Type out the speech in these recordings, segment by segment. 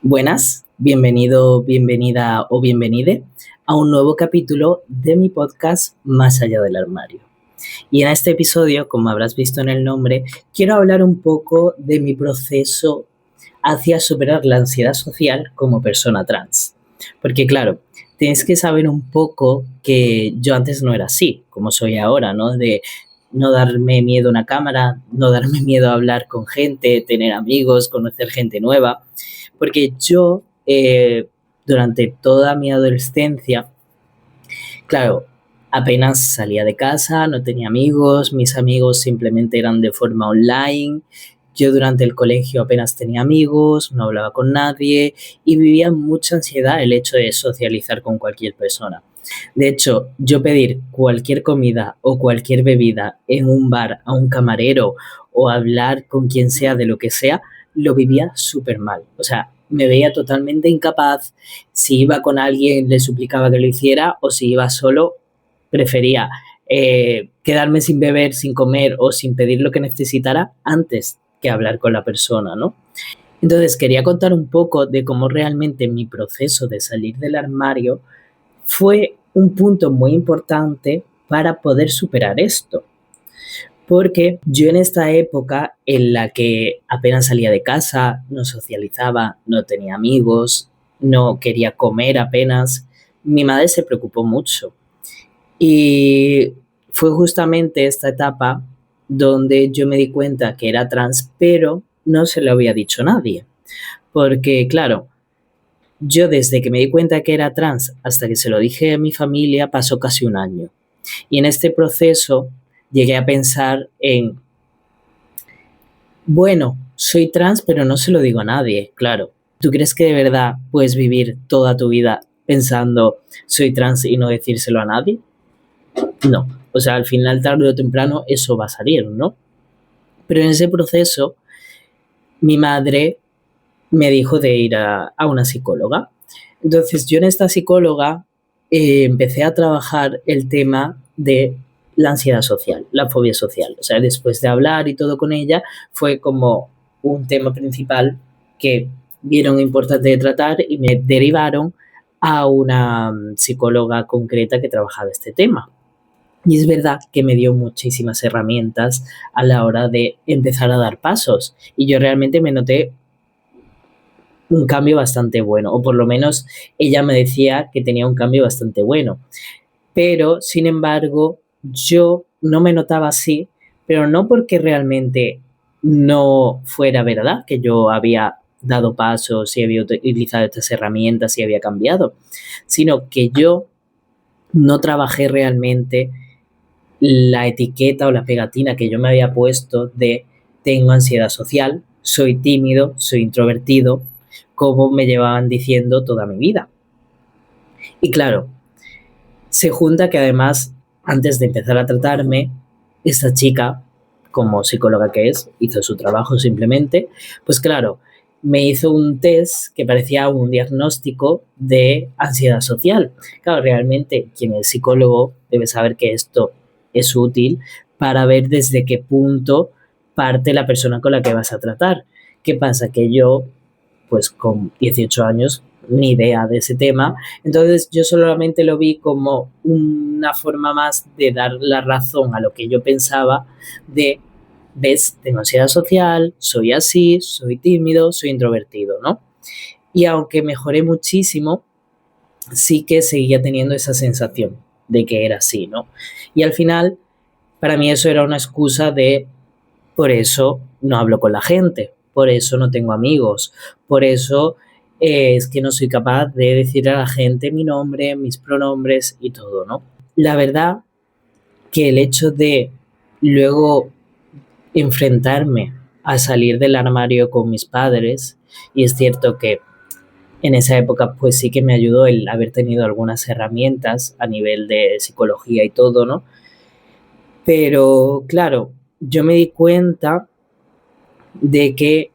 Buenas, bienvenido, bienvenida o bienvenide a un nuevo capítulo de mi podcast Más allá del armario. Y en este episodio, como habrás visto en el nombre, quiero hablar un poco de mi proceso hacia superar la ansiedad social como persona trans. Porque claro, tienes que saber un poco que yo antes no era así, como soy ahora, ¿no? De no darme miedo a una cámara, no darme miedo a hablar con gente, tener amigos, conocer gente nueva. Porque yo, durante toda mi adolescencia, claro, apenas salía de casa, no tenía amigos, mis amigos simplemente eran de forma online. Yo durante el colegio apenas tenía amigos, no hablaba con nadie y vivía mucha ansiedad el hecho de socializar con cualquier persona. De hecho, yo pedir cualquier comida o cualquier bebida en un bar a un camarero o hablar con quien sea de lo que sea, lo vivía súper mal. O sea, me veía totalmente incapaz. Si iba con alguien, le suplicaba que lo hiciera, o si iba solo, prefería quedarme sin beber, sin comer o sin pedir lo que necesitara antes que hablar con la persona, ¿no? Entonces, quería contar un poco de cómo realmente mi proceso de salir del armario fue un punto muy importante para poder superar esto. Porque yo en esta época en la que apenas salía de casa, no socializaba, no tenía amigos, no quería comer apenas, mi madre se preocupó mucho. Y fue justamente esta etapa donde yo me di cuenta que era trans, pero no se lo había dicho a nadie. Porque, claro, yo desde que me di cuenta que era trans hasta que se lo dije a mi familia pasó casi un año. Y en este proceso llegué a pensar en, bueno, soy trans, pero no se lo digo a nadie, claro. ¿Tú crees que de verdad puedes vivir toda tu vida pensando soy trans y no decírselo a nadie? No. O sea, al final, tarde o temprano, eso va a salir, ¿no? Pero en ese proceso, mi madre me dijo de ir a una psicóloga. Entonces, yo en esta psicóloga empecé a trabajar el tema de la ansiedad social, la fobia social. O sea, después de hablar y todo con ella, fue como un tema principal que vieron importante de tratar y me derivaron a una psicóloga concreta que trabajaba este tema. Y es verdad que me dio muchísimas herramientas a la hora de empezar a dar pasos. Y yo realmente me noté un cambio bastante bueno, o por lo menos ella me decía que tenía un cambio bastante bueno. Pero, sin embargo, yo no me notaba así, pero no porque realmente no fuera verdad que yo había dado pasos y había utilizado estas herramientas y había cambiado, sino que yo no trabajé realmente la etiqueta o la pegatina que yo me había puesto de tengo ansiedad social, soy tímido, soy introvertido, como me llevaban diciendo toda mi vida. Y claro, se junta que además, antes de empezar a tratarme, esta chica, como psicóloga que es, hizo su trabajo simplemente, pues claro, me hizo un test que parecía un diagnóstico de ansiedad social. Claro, realmente quien es psicólogo debe saber que esto es útil para ver desde qué punto parte la persona con la que vas a tratar. ¿Qué pasa? Que yo, pues con 18 años, ni idea de ese tema, entonces yo solamente lo vi como una forma más de dar la razón a lo que yo pensaba de, ves, tengo ansiedad social, soy así, soy tímido, soy introvertido, ¿no? Y aunque mejoré muchísimo, sí que seguía teniendo esa sensación de que era así, ¿no? Y al final, para mí eso era una excusa de, por eso no hablo con la gente, por eso no tengo amigos, por eso es que no soy capaz de decir a la gente mi nombre, mis pronombres y todo, ¿no? La verdad que el hecho de luego enfrentarme a salir del armario con mis padres, y es cierto que en esa época pues sí que me ayudó el haber tenido algunas herramientas a nivel de psicología y todo, ¿no? Pero claro, yo me di cuenta de que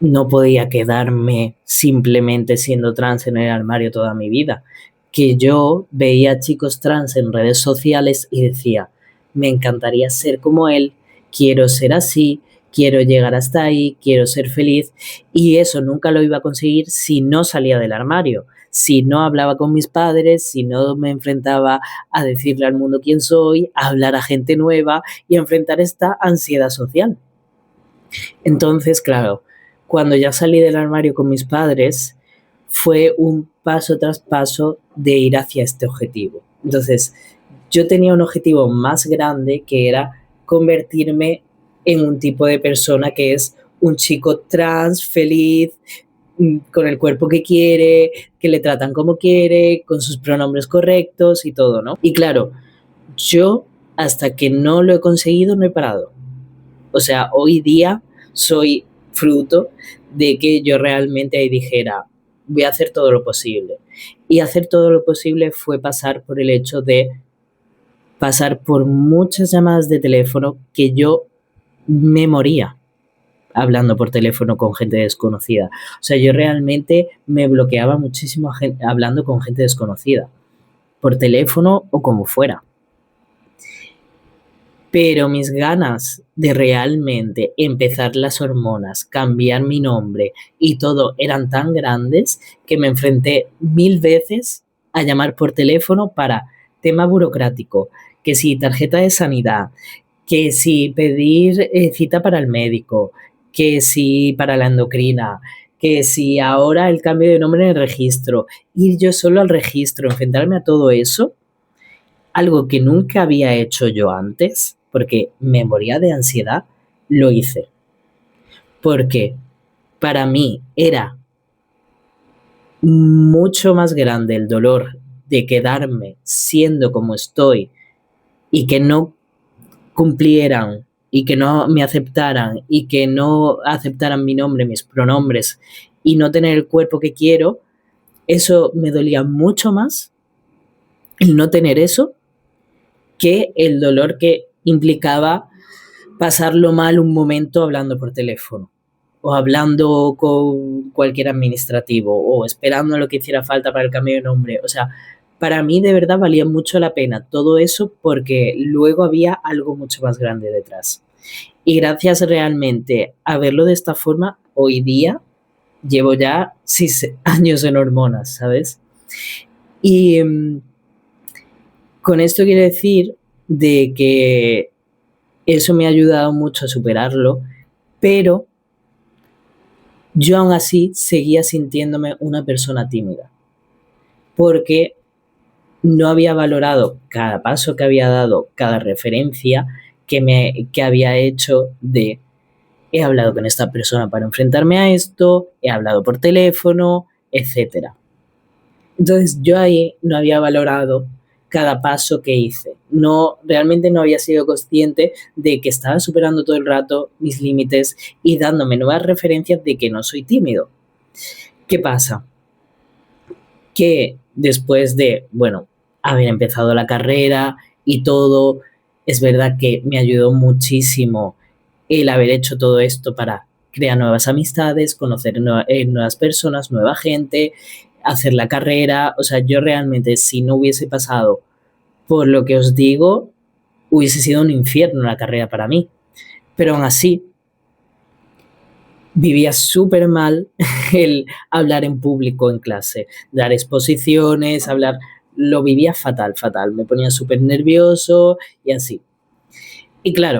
no podía quedarme simplemente siendo trans en el armario toda mi vida, que yo veía chicos trans en redes sociales y decía, me encantaría ser como él, quiero ser así, quiero llegar hasta ahí, quiero ser feliz, y eso nunca lo iba a conseguir si no salía del armario, si no hablaba con mis padres, si no me enfrentaba a decirle al mundo quién soy, a hablar a gente nueva y a enfrentar esta ansiedad social. Entonces, claro, cuando ya salí del armario con mis padres, fue un paso tras paso de ir hacia este objetivo. Entonces, yo tenía un objetivo más grande que era convertirme en un tipo de persona que es un chico trans, feliz, con el cuerpo que le tratan como quiere, con sus pronombres correctos y todo, ¿no? Y claro, yo hasta que no lo he conseguido no he parado. O sea, hoy día soy fruto de que yo realmente ahí dijera, voy a hacer todo lo posible. Y hacer todo lo posible fue pasar por el hecho de pasar por muchas llamadas de teléfono que yo me moría hablando por teléfono con gente desconocida. O sea, yo realmente me bloqueaba muchísimo hablando con gente desconocida, por teléfono o como fuera. Pero mis ganas de realmente empezar las hormonas, cambiar mi nombre y todo eran tan grandes que me enfrenté 1000 veces a llamar por teléfono para tema burocrático, que si tarjeta de sanidad, que si pedir cita para el médico, que si para la endocrina, que si ahora el cambio de nombre en el registro, ir yo solo al registro, enfrentarme a todo eso, algo que nunca había hecho yo antes, porque me moría de ansiedad, lo hice. Porque para mí era mucho más grande el dolor de quedarme siendo como estoy y que no cumplieran y que no me aceptaran y que no aceptaran mi nombre, mis pronombres y no tener el cuerpo que quiero, eso me dolía mucho más el no tener eso que el dolor que implicaba pasarlo mal un momento hablando por teléfono o hablando con cualquier administrativo o esperando lo que hiciera falta para el cambio de nombre. O sea, para mí de verdad valía mucho la pena todo eso porque luego había algo mucho más grande detrás. Y gracias realmente a verlo de esta forma, hoy día llevo ya 6 años en hormonas, ¿sabes? Y con esto quiero decir de que eso me ha ayudado mucho a superarlo, pero yo aún así seguía sintiéndome una persona tímida, porque no había valorado cada paso que había dado, cada referencia que había hecho de he hablado con esta persona para enfrentarme a esto, he hablado por teléfono, etcétera. Entonces yo ahí no había valorado cada paso que hice. No, realmente no había sido consciente de que estaba superando todo el rato mis límites y dándome nuevas referencias de que no soy tímido. ¿Qué pasa? Que después de, bueno, haber empezado la carrera y todo, es verdad que me ayudó muchísimo el haber hecho todo esto para crear nuevas amistades, conocer nuevas personas, nueva gente, hacer la carrera. O sea, yo realmente si no hubiese pasado por lo que os digo, hubiese sido un infierno la carrera para mí. Pero aún así, vivía súper mal el hablar en público en clase, dar exposiciones, hablar, lo vivía fatal, fatal, me ponía súper nervioso y así. Y claro,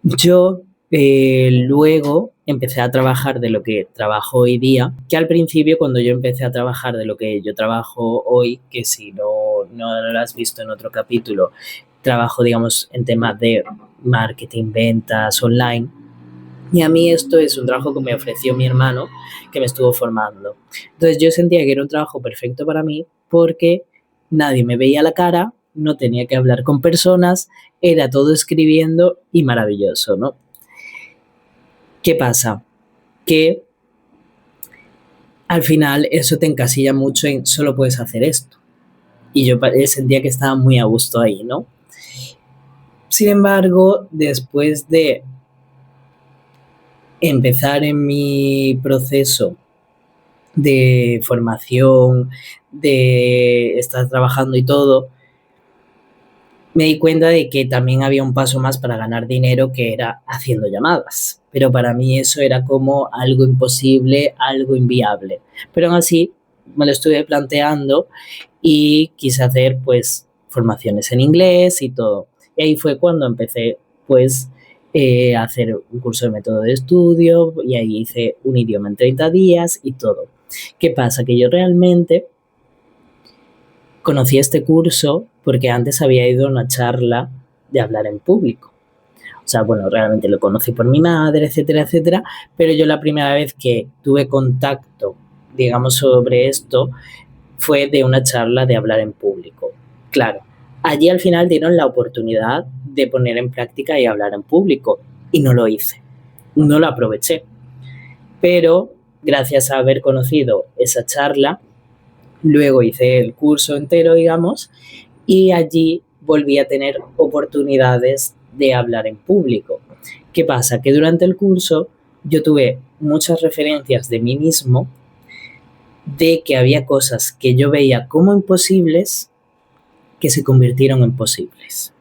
yo luego empecé a trabajar de lo que trabajo hoy día, que al principio cuando yo empecé a trabajar de lo que yo trabajo hoy, que si no lo has visto en otro capítulo, trabajo digamos en temas de marketing, ventas online, y a mí esto es un trabajo que me ofreció mi hermano, que me estuvo formando. Entonces yo sentía que era un trabajo perfecto para mí porque nadie me veía la cara, no tenía que hablar con personas, era todo escribiendo y maravilloso, ¿no? ¿Qué pasa? Que al final eso te encasilla mucho en solo puedes hacer esto. Y yo sentía que estaba muy a gusto ahí, ¿no? Sin embargo, después de empezar en mi proceso de formación, de estar trabajando y todo, me di cuenta de que también había un paso más para ganar dinero, que era haciendo llamadas. Pero para mí eso era como algo imposible, algo inviable. Pero aún así me lo estuve planteando y quise hacer pues formaciones en inglés y todo. Y ahí fue cuando empecé pues a hacer un curso de método de estudio y ahí hice un idioma en 30 días y todo. ¿Qué pasa? Que yo realmente conocí este curso porque antes había ido a una charla de hablar en público. O sea, bueno, realmente lo conocí por mi madre, etcétera, etcétera, pero yo la primera vez que tuve contacto, digamos, sobre esto, fue de una charla de hablar en público. Claro, allí al final dieron la oportunidad de poner en práctica y hablar en público, y no lo hice, no lo aproveché. Pero gracias a haber conocido esa charla, luego hice el curso entero, digamos, y allí volví a tener oportunidades de hablar en público. ¿Qué pasa? Que durante el curso yo tuve muchas referencias de mí mismo, de que había cosas que yo veía como imposibles que se convirtieron en posibles.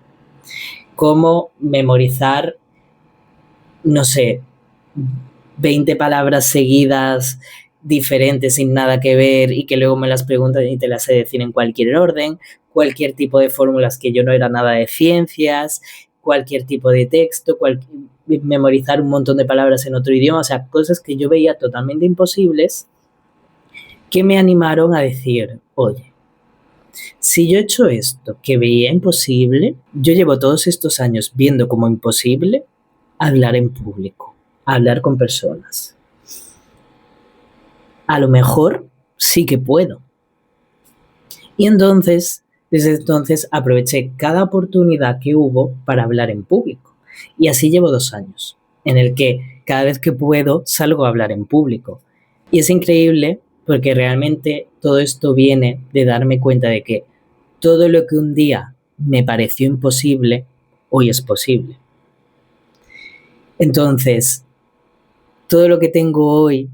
Como memorizar, no sé, 20 palabras seguidas diferentes sin nada que ver y que luego me las preguntan y te las sé decir en cualquier orden, cualquier tipo de fórmulas que yo no era nada de ciencias, cualquier tipo de texto, memorizar un montón de palabras en otro idioma, o sea, cosas que yo veía totalmente imposibles que me animaron a decir, oye, si yo he hecho esto que veía imposible, yo llevo todos estos años viendo como imposible hablar en público, hablar con personas. A lo mejor sí que puedo. Y entonces, desde entonces, aproveché cada oportunidad que hubo para hablar en público. Y así llevo 2 años, en el que cada vez que puedo salgo a hablar en público. Y es increíble porque realmente todo esto viene de darme cuenta de que todo lo que un día me pareció imposible, hoy es posible. Entonces, todo lo que tengo hoy,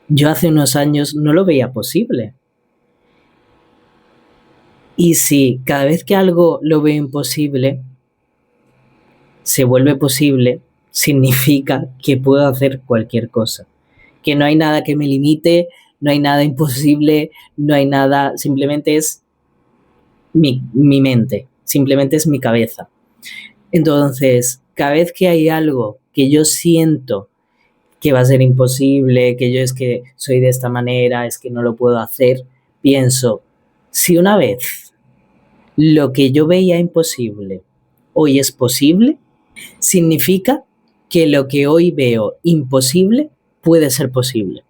yo hace unos años no lo veía posible. Y si cada vez que algo lo veo imposible, se vuelve posible, significa que puedo hacer cualquier cosa. Que no hay nada que me limite, no hay nada imposible, no hay nada, simplemente es mi mente, simplemente es mi cabeza. Entonces, cada vez que hay algo que yo siento que va a ser imposible, que yo es que soy de esta manera, es que no lo puedo hacer, pienso, si una vez lo que yo veía imposible hoy es posible, significa que lo que hoy veo imposible puede ser posible.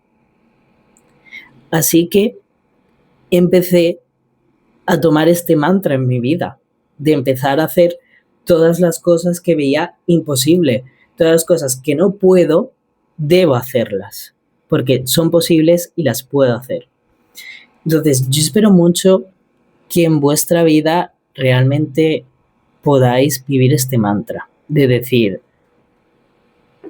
Así que empecé a tomar este mantra en mi vida, de empezar a hacer todas las cosas que veía imposible, todas las cosas que no puedo, debo hacerlas, porque son posibles y las puedo hacer. Entonces, yo espero mucho que en vuestra vida realmente podáis vivir este mantra, de decir,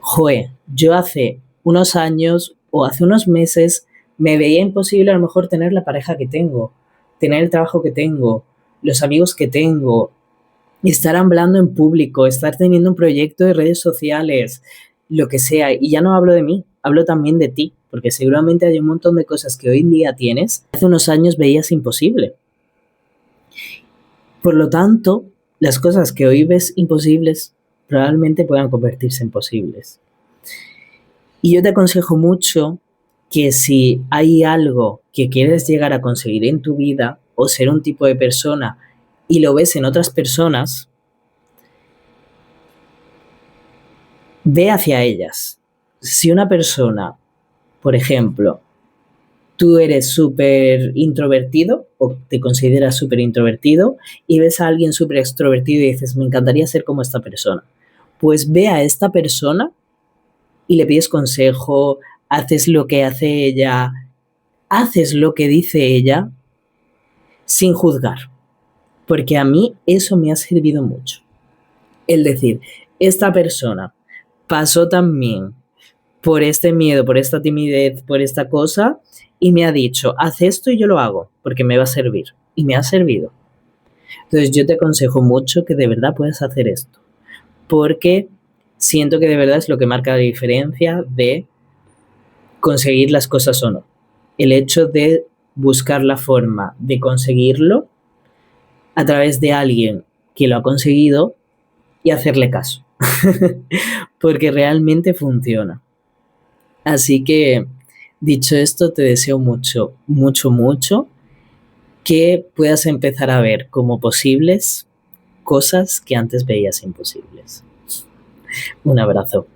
joe, yo hace unos años o hace unos meses me veía imposible a lo mejor tener la pareja que tengo, tener el trabajo que tengo, los amigos que tengo, estar hablando en público, estar teniendo un proyecto de redes sociales, lo que sea. Y ya no hablo de mí, hablo también de ti, porque seguramente hay un montón de cosas que hoy en día tienes, hace unos años veías imposible. Por lo tanto, las cosas que hoy ves imposibles probablemente puedan convertirse en posibles. Y yo te aconsejo mucho que si hay algo que quieres llegar a conseguir en tu vida o ser un tipo de persona y lo ves en otras personas, ve hacia ellas. Si una persona, por ejemplo, tú eres súper introvertido o te consideras súper introvertido y ves a alguien súper extrovertido y dices, me encantaría ser como esta persona, pues ve a esta persona y le pides consejo, haces lo que hace ella, haces lo que dice ella sin juzgar, porque a mí eso me ha servido mucho. El decir, esta persona pasó también por este miedo, por esta timidez, por esta cosa, y me ha dicho, haz esto y yo lo hago, porque me va a servir. Y me ha servido. Entonces yo te aconsejo mucho que de verdad puedas hacer esto, porque siento que de verdad es lo que marca la diferencia de conseguir las cosas o no. El hecho de buscar la forma de conseguirlo a través de alguien que lo ha conseguido y hacerle caso, porque realmente funciona. Así que, dicho esto, te deseo mucho, mucho, mucho que puedas empezar a ver como posibles cosas que antes veías imposibles. Un abrazo.